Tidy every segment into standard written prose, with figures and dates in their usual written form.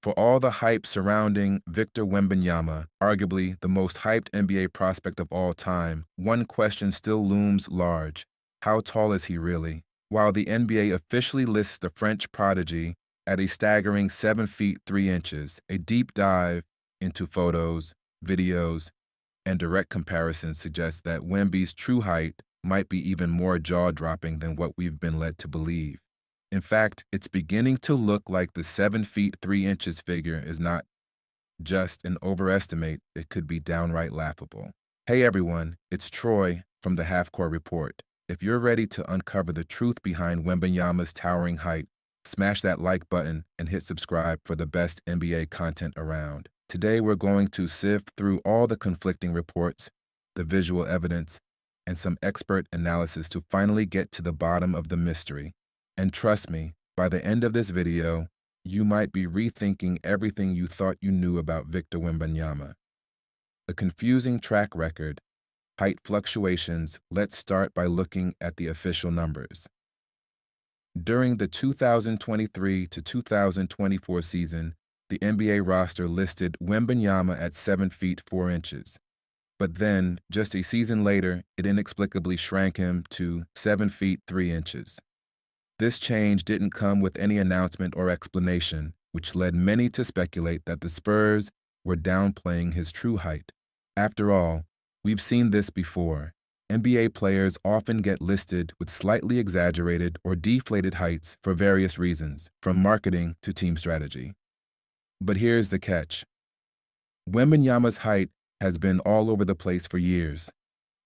For all the hype surrounding Victor Wembanyama, arguably the most hyped NBA prospect of all time, one question still looms large. How tall is he really? While the NBA officially lists the French prodigy at a staggering 7 feet 3 inches, a deep dive into photos, videos, and direct comparisons suggests that Wemby's true height might be even more jaw-dropping than what we've been led to believe. In fact, it's beginning to look like the 7 feet 3 inches figure is not just an overestimate, it could be downright laughable. Hey everyone, it's Troy from the Half-Court Report. If you're ready to uncover the truth behind Wembanyama's towering height, smash that like button and hit subscribe for the best NBA content around. Today we're going to sift through all the conflicting reports, the visual evidence, and some expert analysis to finally get to the bottom of the mystery. And trust me, by the end of this video, you might be rethinking everything you thought you knew about Victor Wembanyama. A confusing track record, height fluctuations. Let's start by looking at the official numbers. During the 2023 to 2024 season, the NBA roster listed Wembanyama at 7 feet 4 inches. But then, just a season later, it inexplicably shrank him to 7 feet 3 inches. This change didn't come with any announcement or explanation, which led many to speculate that the Spurs were downplaying his true height. After all, we've seen this before. NBA players often get listed with slightly exaggerated or deflated heights for various reasons, from marketing to team strategy. But here's the catch. Wembanyama's height has been all over the place for years.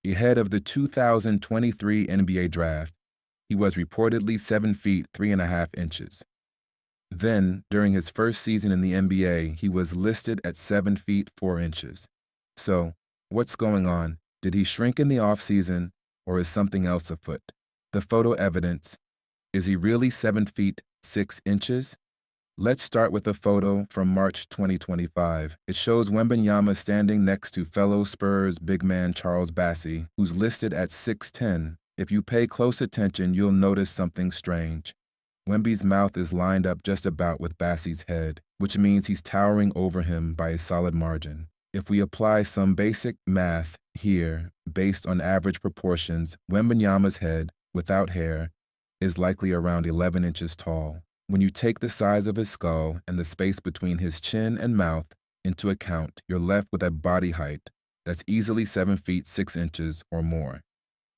Ahead of the 2023 NBA draft, he was reportedly 7 feet 3.5 inches. Then, during his first season in the NBA, he was listed at 7 feet 4 inches. So, what's going on? Did he shrink in the offseason, or is something else afoot? The photo evidence. Is he really 7 feet 6 inches? Let's start with a photo from March 2025. It shows Wembanyama standing next to fellow Spurs big man Charles Bassey, who's listed at 6'10". If you pay close attention, you'll notice something strange. Wemby's mouth is lined up just about with Bassey's head, which means he's towering over him by a solid margin. If we apply some basic math here, based on average proportions, Wembanyama's head, without hair, is likely around 11 inches tall. When you take the size of his skull and the space between his chin and mouth into account, you're left with a body height that's easily 7 feet 6 inches or more.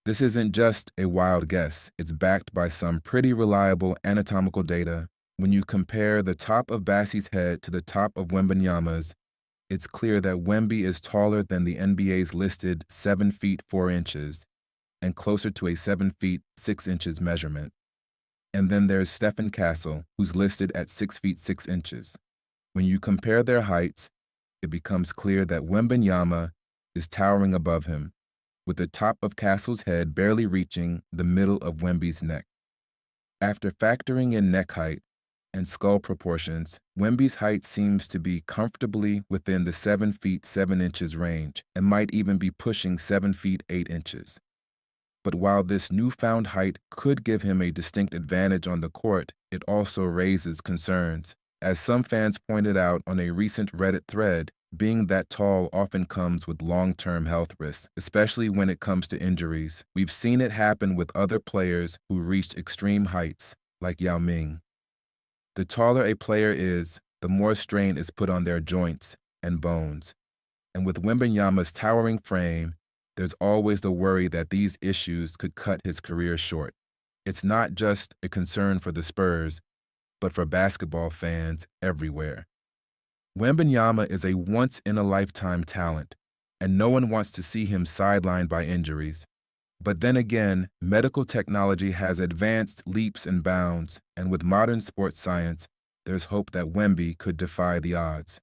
This isn't just a wild guess, it's backed by some pretty reliable anatomical data. When you compare the top of Bassey's head to the top of Wembanyama's, it's clear that Wemby is taller than the NBA's listed 7 feet 4 inches and closer to a 7 feet 6 inches measurement. And then there's Stephen Castle, who's listed at 6 feet 6 inches. When you compare their heights, it becomes clear that Wembanyama is towering above him, with the top of Castle's head barely reaching the middle of Wemby's neck. After factoring in neck height and skull proportions, Wemby's height seems to be comfortably within the 7 feet 7 inches range and might even be pushing 7 feet 8 inches. But while this newfound height could give him a distinct advantage on the court, it also raises concerns. As some fans pointed out on a recent Reddit thread, being that tall often comes with long-term health risks, especially when it comes to injuries. We've seen it happen with other players who reached extreme heights, like Yao Ming. The taller a player is, the more strain is put on their joints and bones. And with Wembanyama's towering frame, there's always the worry that these issues could cut his career short. It's not just a concern for the Spurs, but for basketball fans everywhere. Wembanyama is a once-in-a-lifetime talent, and no one wants to see him sidelined by injuries. But then again, medical technology has advanced leaps and bounds, and with modern sports science, there's hope that Wemby could defy the odds.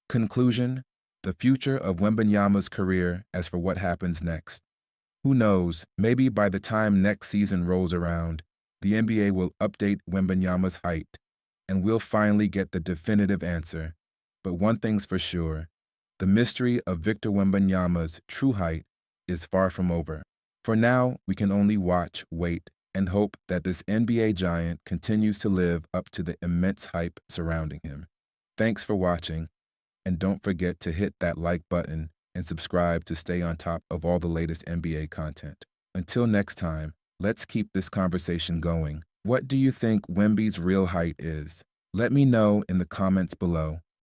Conclusion: the future of Wembanyama's career as for what happens next. Who knows, maybe by the time next season rolls around, the NBA will update Wembanyama's height, and we'll finally get the definitive answer. But one thing's for sure, the mystery of Victor Wembanyama's true height is far from over. For now, we can only watch, wait, and hope that this NBA giant continues to live up to the immense hype surrounding him. Thanks for watching, and don't forget to hit that like button and subscribe to stay on top of all the latest NBA content. Until next time, let's keep this conversation going. What do you think Wemby's real height is? Let me know in the comments below.